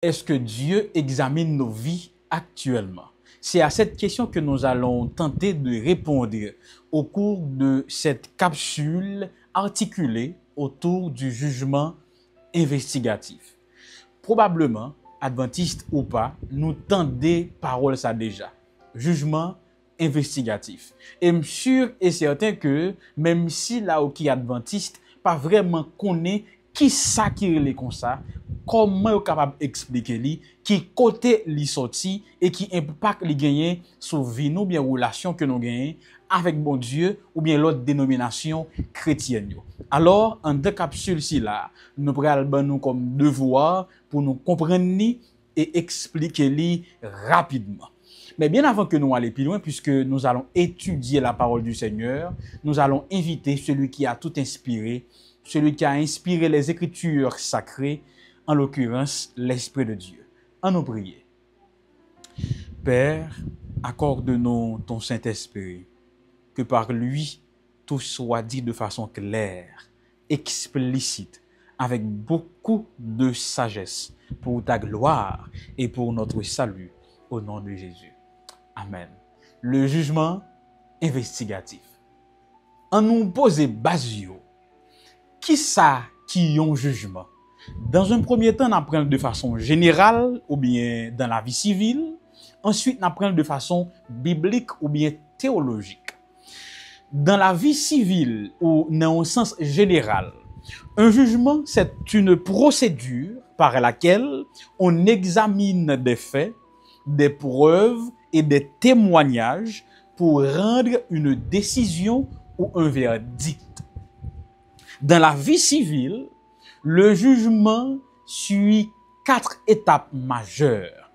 Est-ce que Dieu examine nos vies actuellement? C'est à cette question que nous allons tenter de répondre au cours de cette capsule articulée autour du jugement investigatif. Probablement, adventiste ou pas, nous tendez parole ça déjà. Jugement investigatif. Et je suis sûr et certain que même si là où qui adventiste pas vraiment connaît qui ça qui est comme ça, comment est capable d'expliquer li, qui côté li sorti et qui impact li gagner sur vie nous bien relation que nous gagnons avec bon Dieu ou bien l'autre dénomination chrétienne. Alors, en deux capsules ci là, nous prenons nous comme devoir pour nous comprendre li et expliquer li rapidement. Mais bien avant que nous allions plus loin, puisque nous allons étudier la parole du Seigneur, nous allons inviter celui qui a tout inspiré, celui qui a inspiré les Écritures sacrées, en l'occurrence l'Esprit de Dieu. En nous prier. Père, accorde-nous ton Saint-Esprit, que par lui tout soit dit de façon claire, explicite, avec beaucoup de sagesse, pour ta gloire et pour notre salut, au nom de Jésus. Amen. Le jugement investigatif. En nous poser basio, qui ça qui ont jugement? Dans un premier temps, on apprend de façon générale ou bien dans la vie civile. Ensuite, on apprend de façon biblique ou bien théologique. Dans la vie civile ou dans un sens général, un jugement, c'est une procédure par laquelle on examine des faits, des preuves et des témoignages pour rendre une décision ou un verdict. Dans la vie civile, le jugement suit 4 étapes majeures.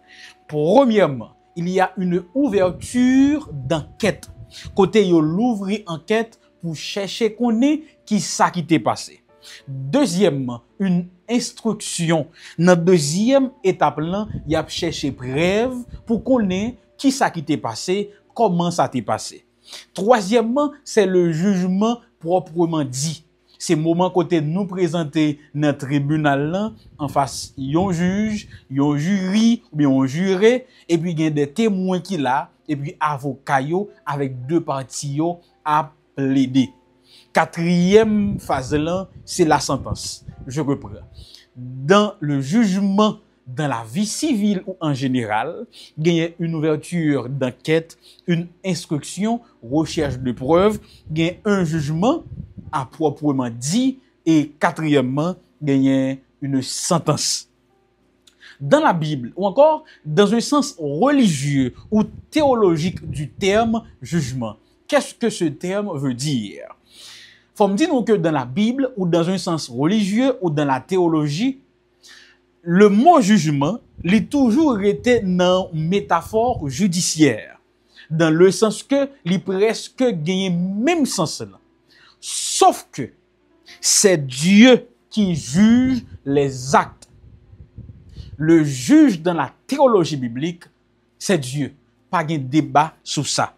Premièrement, il y a une ouverture d'enquête. Côté yo l'ouvrir enquête pour chercher connaître qui ça qui t'est passé. Deuxièmement, une instruction. Dans deuxième étape là, il y a chercher preuve pour connaître qui ça qui t'est passé, comment ça t'est passé. Troisièmement, c'est le jugement proprement dit. C'est moment côté nous présenter dans le tribunal là, en face yon juge, yon jury ou bien yon juré, et puis il y a des témoins qui là, et puis avocat yo avec deux parties yo à plaider. Quatrième phase là, c'est la sentence. Je reprends. Dans le jugement dans la vie civile ou en général, il y a une ouverture d'enquête, une instruction, recherche de preuves, il y a un jugement à proprement dit et quatrièmement, il y a une sentence. Dans la Bible ou encore dans un sens religieux ou théologique du terme jugement, qu'est-ce que ce terme veut dire? Faut me dire que dans la Bible ou dans un sens religieux ou dans la théologie, le mot jugement, il est toujours été dans une métaphore judiciaire, dans le sens que il presque gagne même sens là. Sauf que c'est Dieu qui juge les actes. Le juge dans la théologie biblique, c'est Dieu. Pas de débat sur ça.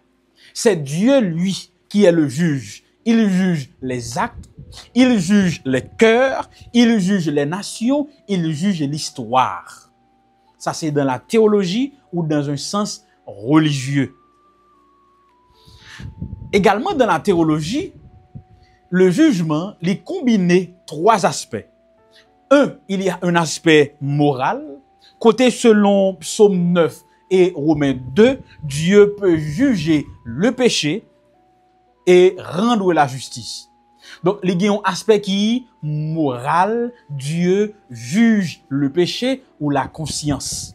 C'est Dieu, lui, qui est le juge. Il juge les actes, il juge les cœurs, il juge les nations, il juge l'histoire. Ça, c'est dans la théologie ou dans un sens religieux. Également dans la théologie, le jugement, il combine 3 aspects. Il y a un aspect moral. Côté selon Psaume 9 et Romains 2, Dieu peut juger le péché et rendre la justice. Donc, il y a un aspect qui est moral. Dieu juge le péché ou la conscience.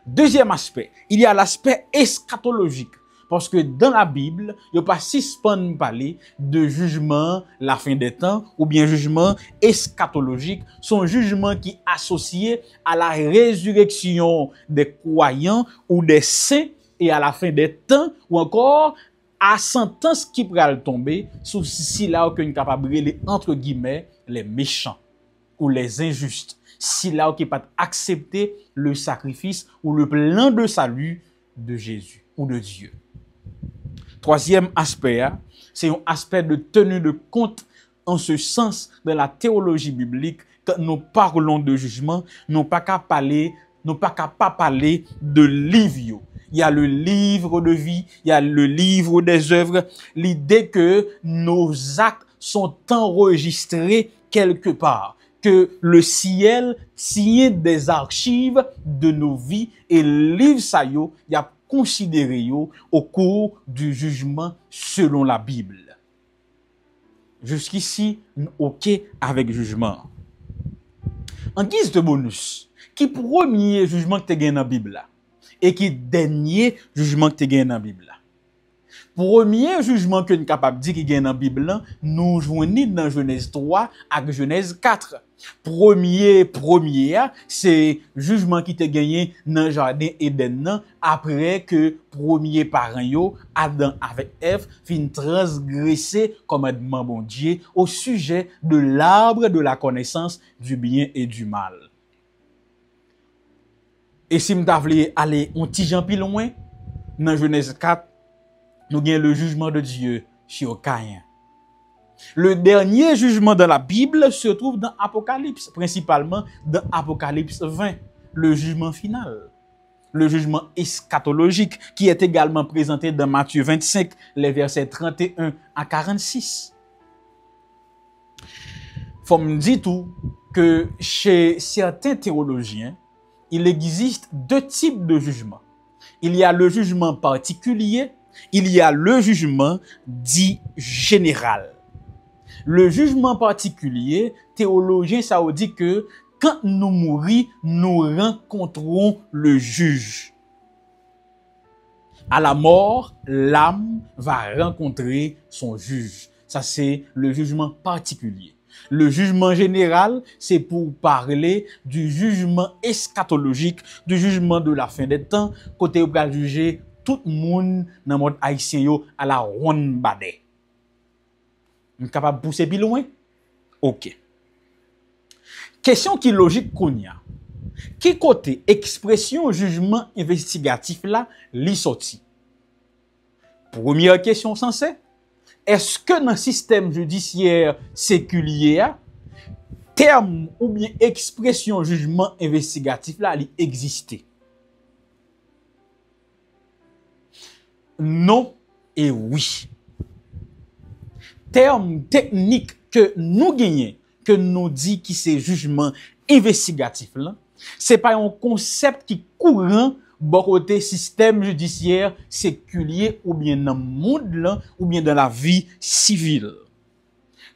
Deuxième aspect, il y a l'aspect eschatologique. Parce que dans la Bible, il n'y a pas si souvent parler de jugement, la fin des temps, ou bien jugement eschatologique. Son jugement qui est associé à la résurrection des croyants ou des saints et à la fin des temps, ou encore à sentence qui pourrait tomber sous si là qu'on est capable de entre guillemets les méchants ou les injustes. Si là qu'on pas accepter le sacrifice ou le plan de salut de Jésus ou de Dieu. Troisième aspect, c'est un aspect de tenue de compte en ce sens dans la théologie biblique quand nous parlons de jugement, nous pas qu'à parler de livre. Il y a le livre de vie, il y a le livre des œuvres. L'idée que nos actes sont enregistrés quelque part, que le ciel signe des archives de nos vies et livre ça yo, il y a considéré yo au cours du jugement selon la Bible. Jusqu'ici, OK avec jugement. En guise de bonus, qui premier jugement que tu gagné dans la Bible là et qui dernier jugement que tu gagné dans la Bible là. Premier jugement que nous capable dire qui gagne dans la Bible là, nous joignons dans Genèse 3 avec Genèse 4. Premier, c'est jugement qui te gagné dans le jardin Éden après que premier parent yo, Adam avec Ève, fin transgresser commandement bon Dieu au sujet de l'arbre de la connaissance du bien et du mal. Et si m'ta vle aller un petit jan plus loin, dans Genèse 4, nous gagnons le jugement de Dieu sur Caïn. Le dernier jugement dans la Bible se trouve dans Apocalypse, principalement dans Apocalypse 20, le jugement final. Le jugement eschatologique qui est également présenté dans Matthieu 25, les versets 31 à 46. Faut me dire tout que chez certains théologiens, il existe deux types de jugements. Il y a le jugement particulier, il y a le jugement dit général. Le jugement particulier, théologien, ça veut dire que quand nous mourons, nous rencontrons le juge. À la mort, l'âme va rencontrer son juge. Ça, c'est le jugement particulier. Le jugement général, c'est pour parler du jugement eschatologique, du jugement de la fin des temps, côté où va juger tout le monde dans le monde haïtien à la ronde badé. Nous sommes capables de pousser plus loin? OK. Question qui logique qu'on y a. Qui côté expression jugement investigatif là, li sorti? Première question sensée. Est-ce que dans le système judiciaire séculier, terme ou bien expression jugement investigatif là, li existe? Non et oui. Terme technique que nous gagnons, que nous dit qui c'est jugement investigatif là, c'est pas un concept qui courant bon côté système judiciaire séculier ou bien dans le monde là, ou bien dans la vie civile.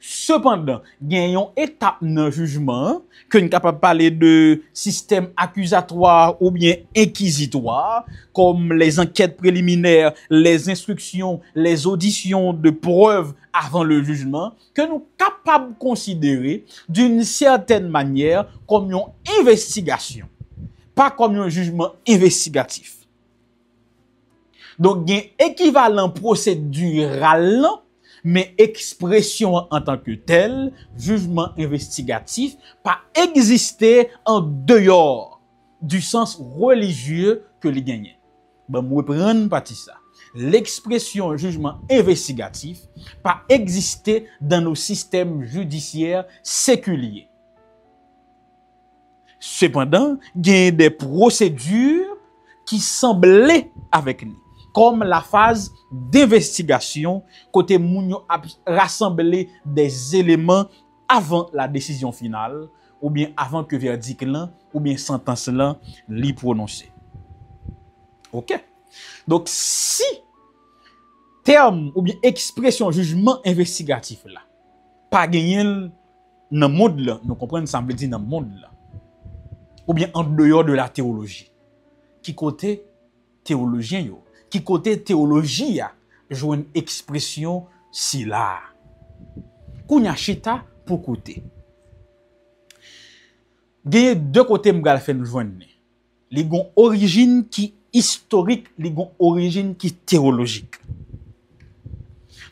Cependant, gagnons étape dans le jugement que nous capable parler de système accusatoire ou bien inquisitoire comme les enquêtes préliminaires, les instructions, les auditions de preuves avant le jugement que nous capables de considérer d'une certaine manière comme une investigation, pas comme un jugement investigatif. Donc, il y a un équivalent procédural, mais expression en tant que telle, jugement investigatif, pas exister en dehors du sens religieux que les gagnait. Ben, moi, prendre partie ça. L'expression jugement investigatif pas exister dans nos systèmes judiciaires séculiers. Cependant, il y a des procédures qui semblaient avec nous, comme la phase d'investigation, côté mounio a rassemblé des éléments avant la décision finale, ou bien avant que verdict là, ou bien sentence là, li prononcé. OK? Donc, si terme ou bien expression jugement investigatif là, pas gagné dans le monde là, nous comprenons, ça veut dire dans le monde là, ou bien en dehors de la théologie, qui côté théologien yo, qui côté théologie a, joue une expression si là. Kounya chita pour côté. Gagne deux côtés m'gal fait nous joindre. Li gon origine qui historique, li gon origine qui théologique.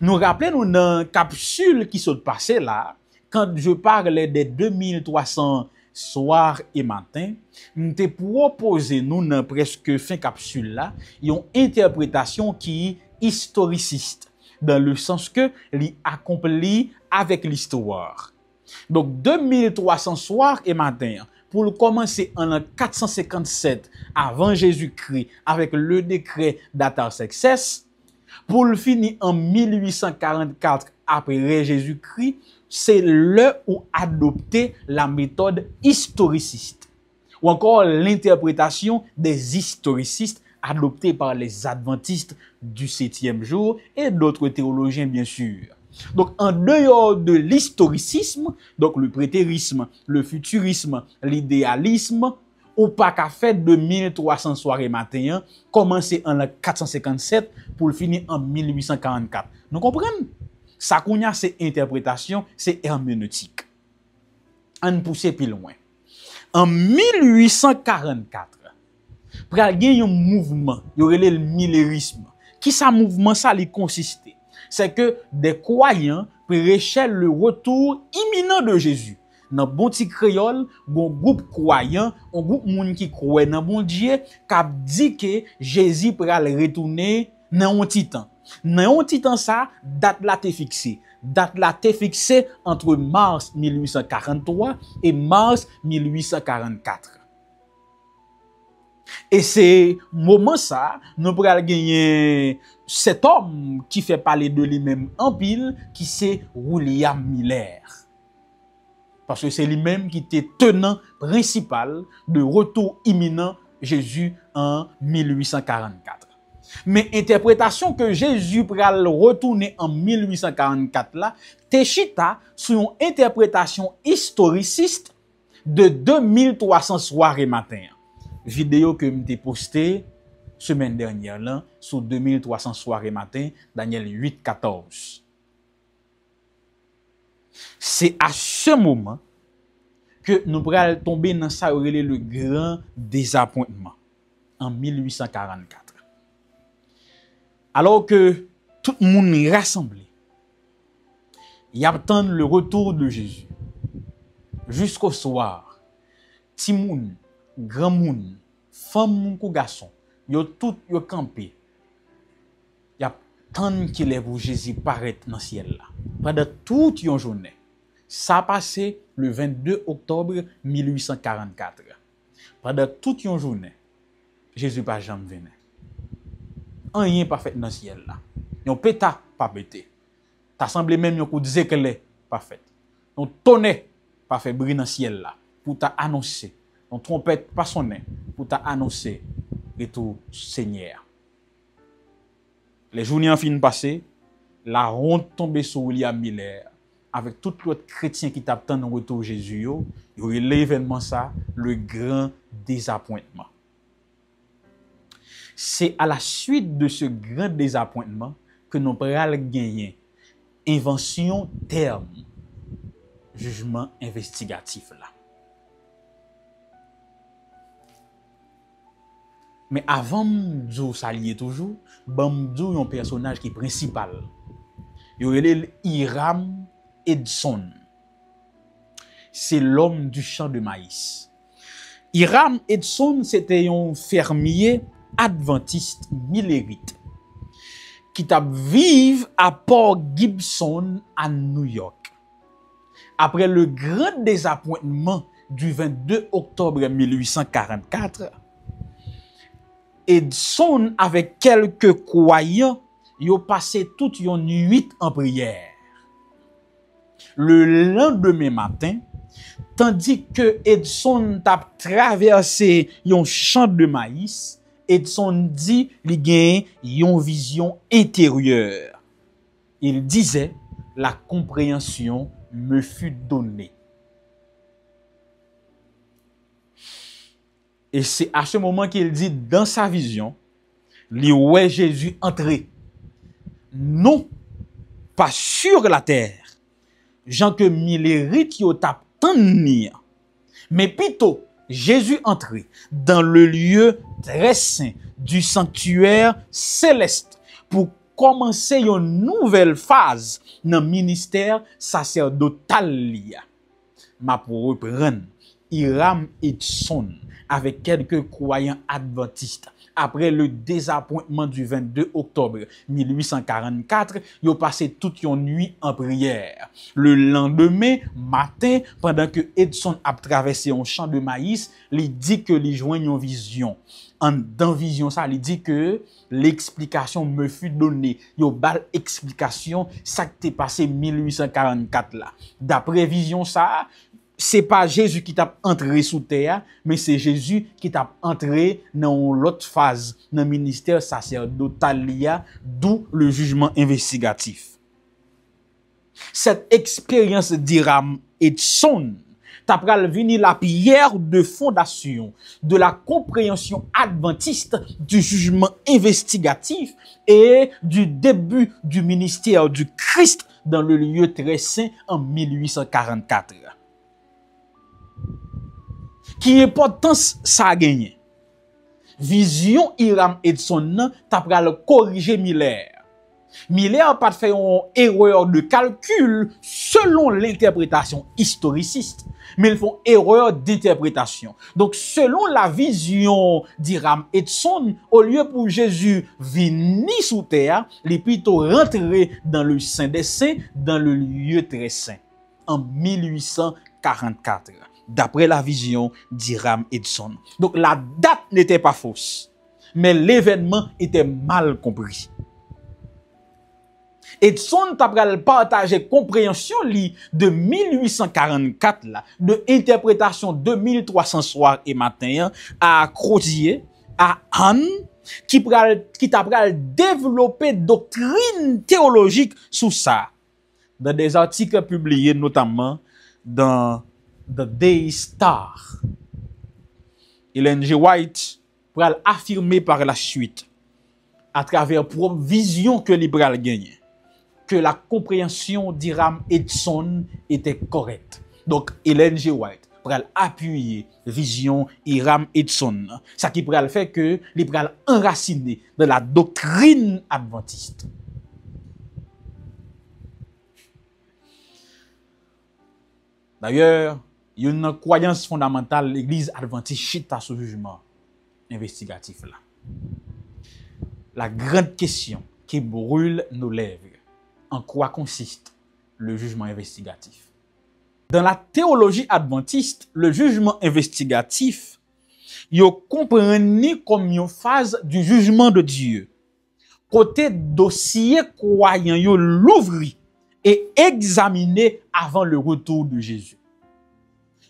Nous rappelons dans capsule qui s'est passé là, quand je parlais des 2300 soir et matin, nous te proposé nous dans presque fin capsule là, une interprétation qui est historiciste, dans le sens que li accompli avec l'histoire. Donc 2300 soirs et matins pour le commencer en 457 avant Jésus-Christ avec le décret d'Artaxerxès, pour le finir en 1844 après Jésus-Christ, c'est le où adopter la méthode historiciste ou encore l'interprétation des historicistes adoptée par les adventistes du 7e jour et d'autres théologiens bien sûr. Donc en dehors de l'historicisme, donc le prétérisme, le futurisme, l'idéalisme, ou pas qu'à faire de 1300 soirées matin, commencer en 457 pour le finir en 1844. Nous comprenons? Ça qu'on a, c'est interprétation, c'est herméneutique. On pousse plus loin. En 1844, pral gen yon mouvement, y aurait le millérisme. Qui ça mouvement ça li consistait? C'est que des croyants prêchaient le retour imminent de Jésus. Dans bon petit créole, bon groupe croyant, un groupe moun qui croit dans bon Dieu, qui dit que Jésus pral retourner dans un petit temps. Dans un petit temps ça, date là t'est fixée. Date là t'est fixée entre mars 1843 et mars 1844. Et c'est moment ça, nous pourrons gagner cet homme qui fait parler de lui-même en pile, qui c'est William Miller. Parce que c'est lui-même qui était tenant principal de retour imminent Jésus en 1844. Mais interprétation que Jésus pral retourner en 1844 là, Téchita sur une interprétation historiciste de 2300 soirées matin. Vidéo que m'ai posté semaine dernière là sur 2300 soirées matin, Daniel 8:14. C'est à ce moment que nous pourrons tomber dans ça le grand désappointement en 1844. Alors que tout le monde est rassemblé, il attend le retour de Jésus. Jusqu'au soir, petit moun, grand moun, femme moun ou garçon, yo tout yo campé. Y a tant qui lève pour Jésus paraître dans le ciel là. Pendant toute une journée. Ça passé le 22 octobre 1844. Pendant toute une journée, Jésus pas jamais venu. Rien pas fait dans le ciel là. Yon péta pas pété. T'as semblé même yon coup de zékelé pas fait. Yon tonnerre pas fait briller dans le ciel là pour t'a annoncer. Yon trompette pas sonné pour t'a annoncer retour Seigneur. Les journées en fin passé, la honte tombée sur William Miller avec tout l'autre chrétien qui t'attend dans retour Jésus, il y aurait l'événement ça, le grand désappointement. C'est à la suite de ce grand désappointement que nous pourrons gagner invention terme jugement investigatif là. Mais avant de s'allier toujours, Bamdou un personnage qui est principal. Il y a Hiram Edson. C'est l'homme du champ de maïs. Hiram Edson, c'était un fermier adventiste millérite qui t'a vive à Port Gibson à New York. Après le grand désappointement du 22 octobre 1844, Edson avec quelques croyants, ils ont passé toute une nuit en prière. Le lendemain matin, tandis que Edson a traversé un champ de maïs, Edson dit qu'il gagne une vision intérieure. Il disait, la compréhension me fut donnée. Et c'est à ce moment qu'il dit dans sa vision, il voit Jésus entrer. Non, pas sur la terre. Jean que millérite yo tap tenir. Mais plutôt, Jésus entrait dans le lieu très saint du sanctuaire céleste pour commencer une nouvelle phase dans le ministère sacerdotal. Ma pour reprendre Hiram Edson avec quelques croyants adventistes. Après le désappointement du 22 octobre 1844, ils ont passé toute une nuit en prière. Le lendemain matin, pendant que Edson a traversé un champ de maïs, il dit que il joint une vision. Dans vision ça, il dit que l'explication me fut donnée. Yo bal explication ça qui t'est passé 1844 là. D'après vision ça, c'est pas Jésus qui t'a entré sous terre, mais c'est Jésus qui t'a entré dans l'autre phase, dans le ministère sacerdotal, d'où le jugement investigatif. Cette expérience d'Hiram Edson t'a venu la pierre de fondation de la compréhension adventiste du jugement investigatif et du début du ministère du Christ dans le lieu très saint en 1844. Qui importance ça a gagné? Vision Hiram Edson t'a pral corriger Miller. Miller a pas fait une erreur de calcul selon l'interprétation historiciste, mais ils font erreur d'interprétation. Donc, selon la vision d'Hiram Edson, au lieu pour Jésus venir sous terre, il est plutôt rentré dans le Saint des Saints, dans le lieu très saint, en 1844. D'après la vision d'Hiram Edson. Donc la date n'était pas fausse, mais l'événement était mal compris. Edson t'a partagé compréhension de 1844 là, de interprétation 2300 soir et matin à Crozier, à Anne, qui t'a développé doctrine théologique sur ça, dans des articles publiés notamment dans The Day Star. Ellen G. White pour affirmer par la suite, à travers propre vision que l'Ibral gagne, que la compréhension d'Hiram Edson était correcte. Donc, Ellen G. White pour appuyer vision Hiram Edson. Ça qui pourrait faire que l'Ibral enraciné dans la doctrine adventiste. D'ailleurs, il y a une croyance fondamentale, l'Église adventiste chita ce jugement investigatif là. La grande question qui brûle nos lèvres, en quoi consiste le jugement investigatif? Dans la théologie adventiste, le jugement investigatif, yo comprend comme une phase du jugement de Dieu. Côté dossier croyant yo l'ouvri et examiné avant le retour de Jésus.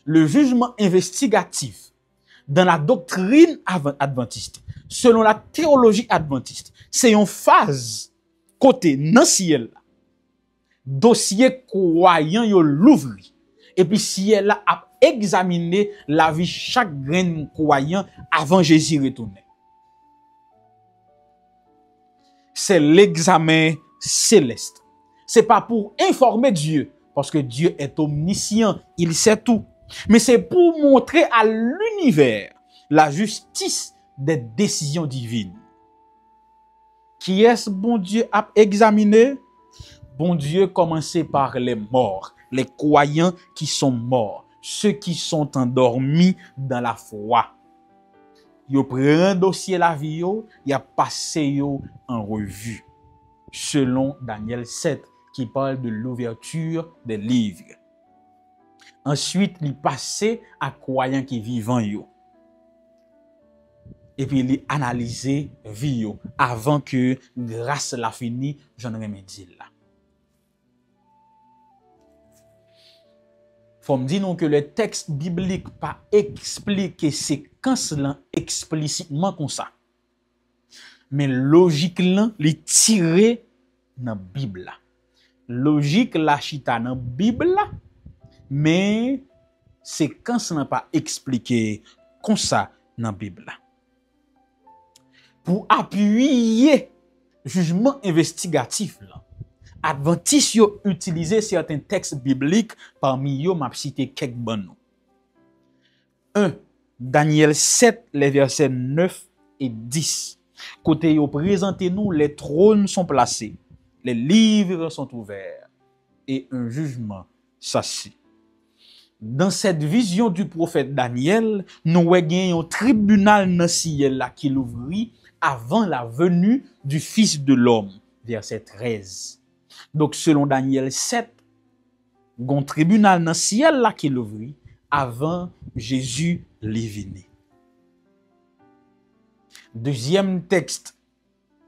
Le jugement investigatif dans la doctrine adventiste, selon la théologie adventiste, c'est une phase côté dans ciel dossier croyant yo l'ouvri et puis ciel a examiné la vie chaque grain croyant avant Jésus retourner. C'est l'examen céleste. C'est pas pour informer Dieu parce que Dieu est omniscient, il sait tout. Mais c'est pour montrer à l'univers la justice des décisions divines. Qui est-ce bon Dieu a examiné? Bon Dieu commençait par les morts, les croyants qui sont morts, ceux qui sont endormis dans la foi. Yo prend dossier la vie yo, y a passé yo en revue. Selon Daniel 7 qui parle de l'ouverture des livres. Ensuite, il passait à croyants qui vivant yo. Et puis il analysé vie yo avant que grâce la fini, j'en remédie là. Faut me dire non que le texte biblique pas expliquer séquence là explicitement comme ça. Mais logique là, li tiré dans Bible là. Logique la chita dans Bible là. Mais séquence n'a pas expliqué comme ça dans la Bible. Pour appuyer jugement investigatif, Adventistes ont utilisé certains textes bibliques, parmi eux, m'a cité quelques bons. 1. Daniel 7, les versets 9 et 10. Côté yo présentez nous, les trônes sont placés, les livres sont ouverts et un jugement s'assied. dans cette vision du prophète Daniel, nous voyons un tribunal dans le ciel là qui l'ouvrit avant la venue du Fils de l'homme. Verset 13. Donc, selon Daniel 7, un tribunal dans le ciel là qui l'ouvrit avant Jésus les venu. Deuxième texte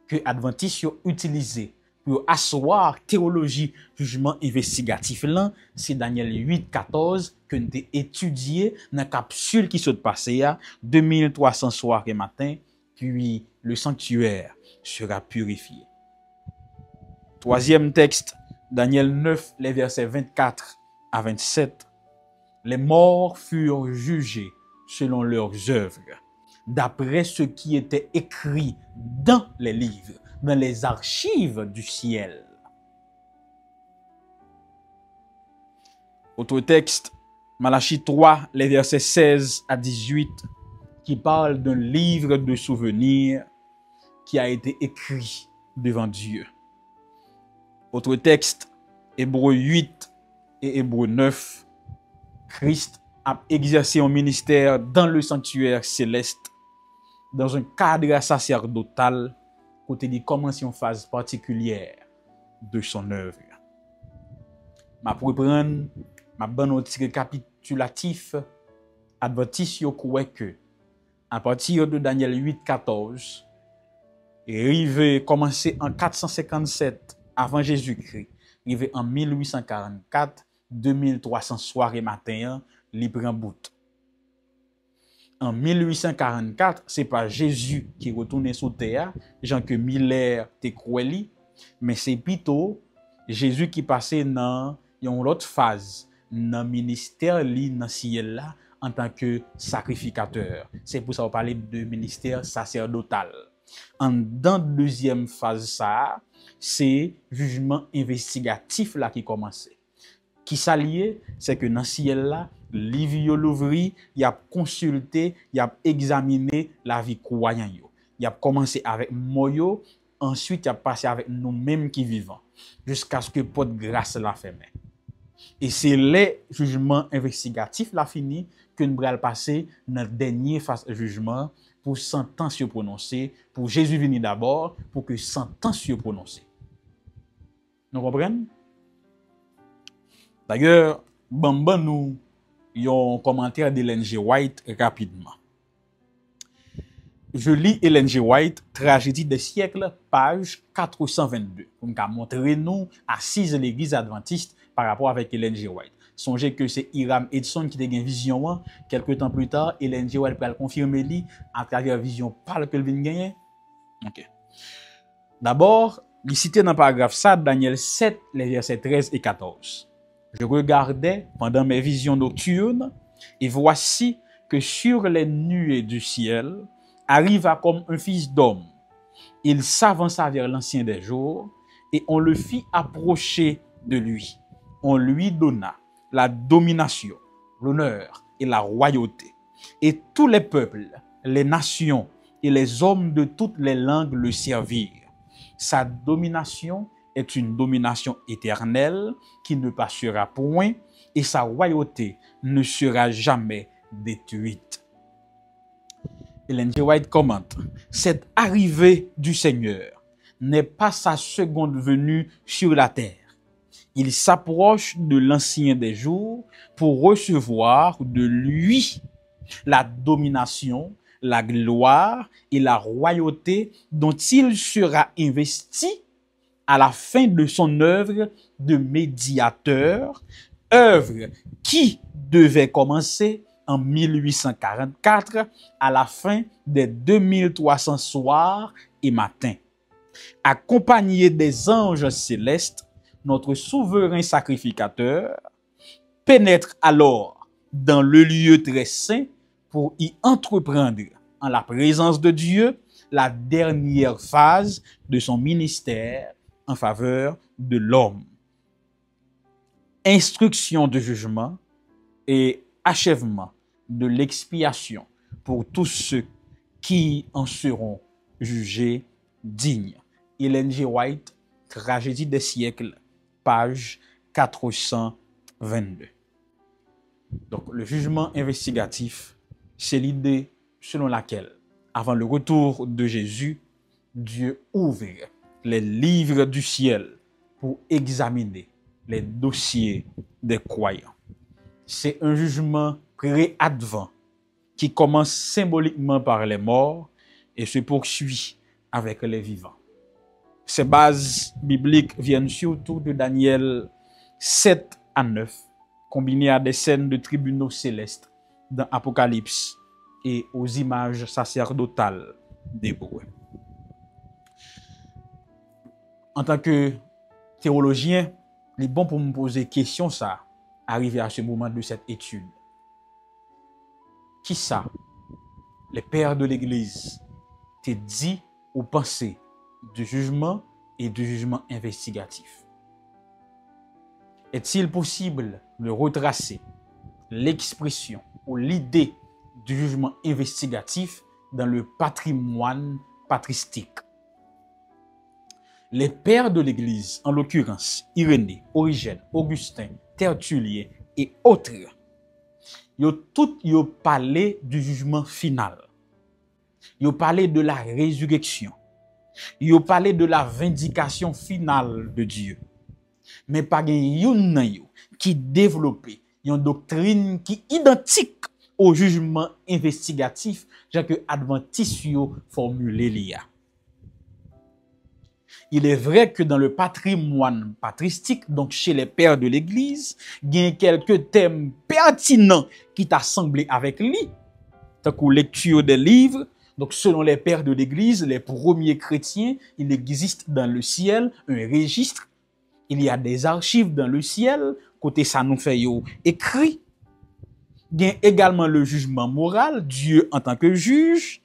que Adventistes ont utilisé pour asseoir théologie jugement investigatif là, c'est Daniel 8, 14 que nous avons étudié dans la capsule qui s'est passée à 2300 soirs et matin, puis le sanctuaire sera purifié. Troisième texte, Daniel 9, les versets 24 à 27. Les morts furent jugés selon leurs œuvres, d'après ce qui était écrit dans les livres, dans les archives du ciel. Autre texte, Malachie 3, les versets 16 à 18, qui parle d'un livre de souvenirs qui a été écrit devant Dieu. Autre texte, Hébreux 8 et Hébreux 9, Christ a exercé un ministère dans le sanctuaire céleste, dans un cadre sacerdotal, côté dit commencer une phase particulière de son œuvre. Ma reprendre, ma bonne petit récapitulatif, Adventistes yo croit que à partir de Daniel 8, 14, arrivé commencé en 457 avant Jésus-Christ, arrivé en 1844, 2300 soirs et matin, li prend bout. En 1844, c'est pas Jésus qui retourne sur terre, Jean que Miller te croit, mais c'est plutôt Jésus qui passait dans une autre phase, dans le ministère li dans ciel là en tant que sacrificateur. C'est pour ça qu'on parle de ministère sacerdotal. En dans deuxième phase ça, c'est jugement investigatif là qui commence. Qui s'allie, c'est que dans ciel là, livre l'ouvri, il a consulté, il a examiné la vie croyant yo. Il a commencé avec moyo, ensuite il a passé avec nous-mêmes qui vivons, jusqu'à ce que porte grâce la ferme. Et c'est les jugements investigatifs la fini que nous allons passer dans le dernier phase de jugement pour sentence se prononcer, pour Jésus venir d'abord, pour que sentence se prononcer. Nous comprenons? D'ailleurs, Bamba nous un commentaire d'Ellen G. White rapidement. Je lis Ellen G. White, Tragédie des siècles, page 422. Pour nous montrer nous assise l'église adventiste par rapport avec Ellen G. White. Songez que c'est Hiram Edson qui a une vision. Quelques temps plus tard, Ellen G. White peut confirmer lui à travers la vision par le vient gagner. Ok. D'abord, il cite dans le paragraphe ça, Daniel 7, les versets 13 et 14. Je regardais pendant mes visions nocturnes, et voici que sur les nuées du ciel arriva comme un fils d'homme. Il s'avança vers l'ancien des jours, et on le fit approcher de lui. On lui donna la domination, l'honneur et la royauté. Et tous les peuples, les nations et les hommes de toutes les langues le servirent. Sa domination est une domination éternelle qui ne passera point et sa royauté ne sera jamais détruite. Ellen G. White commente, cette arrivée du Seigneur n'est pas sa seconde venue sur la terre. Il s'approche de l'ancien des jours pour recevoir de lui la domination, la gloire et la royauté dont il sera investi à la fin de son œuvre de médiateur, œuvre qui devait commencer en 1844 à la fin des 2300 soirs et matins. Accompagné des anges célestes, notre souverain sacrificateur pénètre alors dans le lieu très saint pour y entreprendre en la présence de Dieu la dernière phase de son ministère en faveur de l'homme. Instruction de jugement et achèvement de l'expiation pour tous ceux qui en seront jugés dignes. Ellen G. White, Tragédie des siècles, page 422. Donc, le jugement investigatif, c'est l'idée selon laquelle, avant le retour de Jésus, Dieu ouvre les livres du ciel pour examiner les dossiers des croyants. C'est un jugement pré-advent qui commence symboliquement par les morts et se poursuit avec les vivants. Ces bases bibliques viennent surtout de Daniel 7 à 9, combinées à des scènes de tribunaux célestes dans Apocalypse et aux images sacerdotales d'Hébreux. En tant que théologien, il est bon pour me poser question ça, arrivé à ce moment de cette étude. Qui ça, les pères de l'Église, te dit ou pensé du jugement et du jugement investigatif? Est-il possible de retracer l'expression ou l'idée du jugement investigatif dans le patrimoine patristique? Les pères de l'Église, en l'occurrence Irénée, Origène, Augustin, Tertullien et autres, ils ont parlé du jugement final. Ils ont parlé de la résurrection. Ils ont parlé de la vindication finale de Dieu. Mais pas yon qui développe une doctrine qui est identique au jugement investigatif que Adventistes formulé l'IA. Il est vrai que dans le patrimoine patristique, donc chez les pères de l'Église, il y a quelques thèmes pertinents qui t'a semblé avec lui, tant que lecture des livres. Donc, selon les pères de l'Église, les premiers chrétiens, il existe dans le ciel un registre. Il y a des archives dans le ciel, côté ça nous fait écrit. Il y a également le jugement moral, Dieu en tant que juge.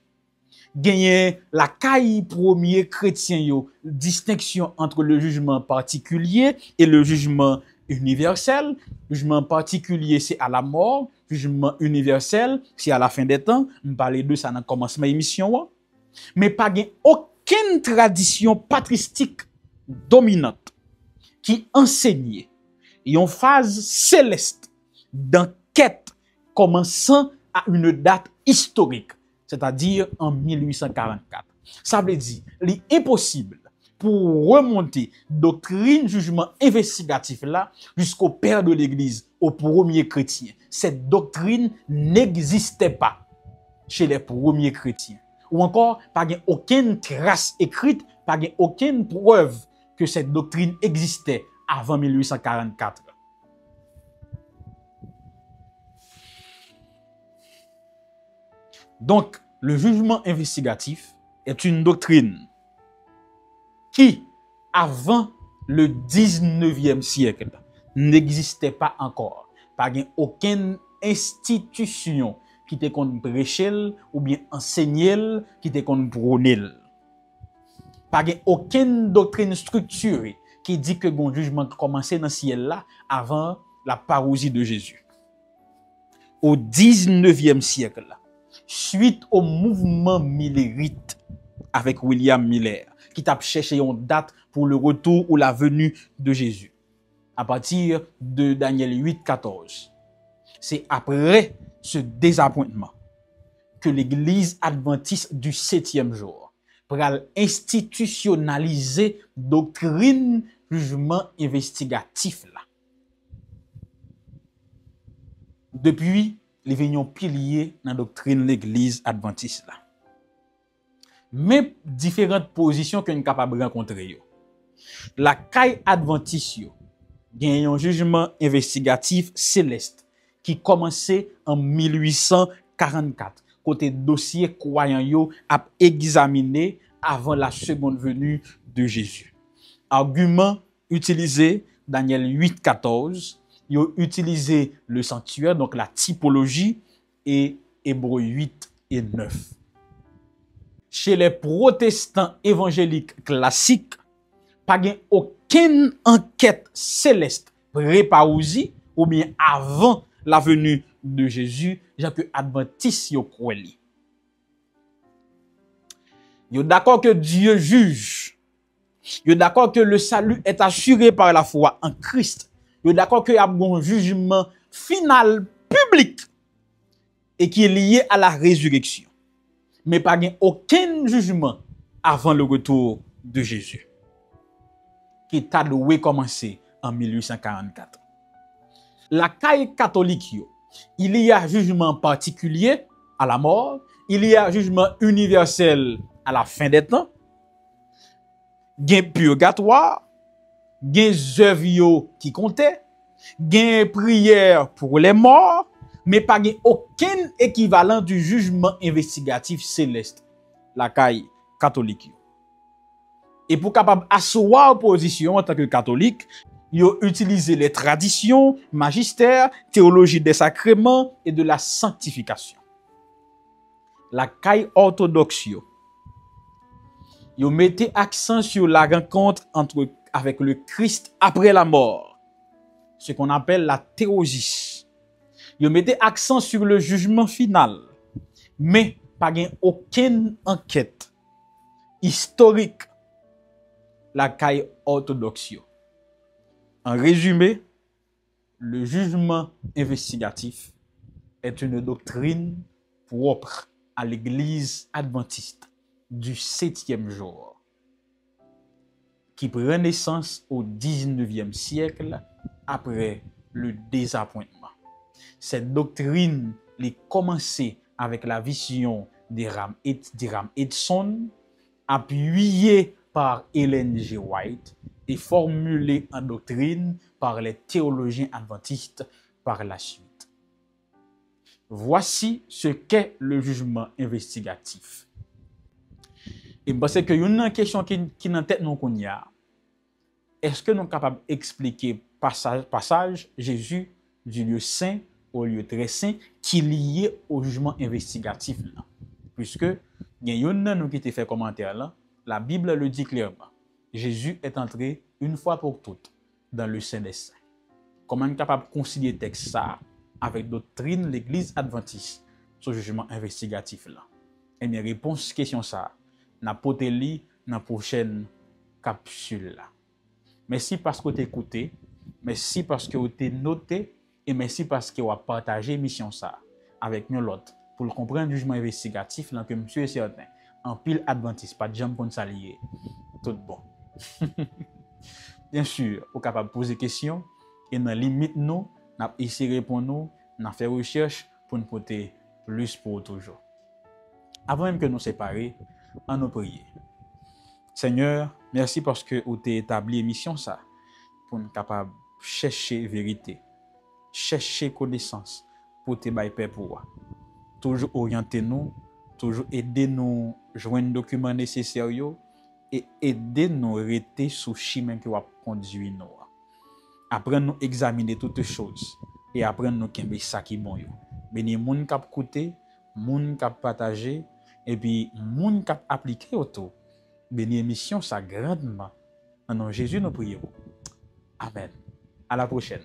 Gagner la caille premier chrétien distinction entre le jugement particulier et le jugement universel. Le jugement particulier c'est à la mort, le jugement universel c'est à la fin des temps. On parlait de ça dans le commencement de l'émission. Mais pas aucune tradition patristique dominante qui enseignait une phase céleste d'enquête commençant à une date historique, c'est-à-dire en 1844. Ça veut dire, il est impossible pour remonter doctrine, jugement investigatif là jusqu'au père de l'Église, au premier chrétien. Cette doctrine n'existait pas chez les premiers chrétiens. Ou encore, pas aucune trace écrite, pas aucune preuve que cette doctrine existait avant 1844. Donc, le jugement investigatif est une doctrine qui, avant le 19e siècle, n'existait pas encore. Pas aucune institution qui te kon prêcher ou bien enseigner qui te kon prôner. Pas aucune doctrine structurée qui dit que le jugement commençait dans le ciel là avant la parousie de Jésus. Au 19e siècle, suite au mouvement millérite avec William Miller, qui t'a cherché une date pour le retour ou la venue de Jésus, à partir de Daniel 8:14. C'est après ce désappointement que l'Église adventiste du 7e jour pral institutionnaliser doctrine jugement investigatif là. Depuis, les venions piliers dans la doctrine de l'Église adventiste là. Mais différentes positions que nous sommes capables de rencontrer. La caille adventiste gagne un jugement investigatif céleste qui commençait en 1844. Côté dossier croyant yo a examiné avant la seconde venue de Jésus. Argument utilisé Daniel 8:14, yo utilisé le sanctuaire donc la typologie et Hébreux 8 et 9. Chez les protestants évangéliques classiques, pas aucune enquête céleste pré-parousie ou bien avant la venue de Jésus, j'ai que adventistes yo croient. Yo d'accord que Dieu juge. Yo d'accord que le salut est assuré par la foi en Christ. Yo d'accord que y a un jugement final et qui est lié à la résurrection. Mais pas aucun jugement avant le retour de Jésus, qui t'a doué commencer en 1844. La caille catholique, il y a jugement particulier à la mort, il y a jugement universel à la fin des temps, gen purgatoire, gen œuvres qui comptaient, gen prière pour les morts, mais pas aucun équivalent du jugement investigatif céleste, la caille catholique. Et pour capable asseoir position en tant que catholique, ils ont utilisé les traditions, magistère, théologie des sacrements et de la sanctification. La caille orthodoxe, ils ont mis accent sur la rencontre avec le Christ après la mort, ce qu'on appelle la théosis. Ils mettent accent sur le jugement final, mais pas aucune enquête historique la caille orthodoxe. En résumé, le jugement investigatif est une doctrine propre à l'Église adventiste du 7e jour, qui prend naissance au 19e siècle après le désappointement. Cette doctrine a commencé avec la vision d'Hiram Edson, appuyée par Ellen G. White et formulée en doctrine par les théologiens adventistes par la suite. Voici ce qu'est le jugement investigatif. Et parce que y a une question qui est en tête nous qu'on y a. Est-ce que nous sommes capables d'expliquer passage Jésus du lieu saint au lieu très saint qui est lié au jugement investigatif là? Puisque il y a un qui t'a fait commentaire là, la Bible le dit clairement. Jésus est entré une fois pour toutes dans le Saint des Saints. Comment on est capable de concilier le texte ça avec doctrine l'Église adventiste sur le jugement investigatif là? Et mes réponses question ça n'a poté li dans la prochaine capsule là. Merci parce que vous écouté, merci parce que vous avez noté et merci parce que vous avez partagé l'émission ça avec nous l'autre pour le comprendre le jugement investigatif là que monsieur est certain en pile adventiste pas de jambe pour s'allier tout bon. Bien sûr, vous êtes capable de poser des questions et dans limite nous, n'a essayé de répondre nous, n'a fait recherche pour nous porter plus pour toujours. Avant même que nous séparions, on nous prier. Seigneur, merci parce que vous avez établi l'émission ça pour nous capable chercher vérité, chercher connaissance pour te bailler paix pour. Toujours orienter nous, toujours aider nous joindre documents nécessaires et aider nous rester sous chemin qui va conduire nous. Apprendre nous examiner toutes choses et apprendre nous qu'est ça qui bon yo. Béni moun k'ap écouter, moun k'ap partager et puis moun k'ap appliquer autour. Béni émission ça grandement. En nom de Jésus nous prions. Amen. À la prochaine.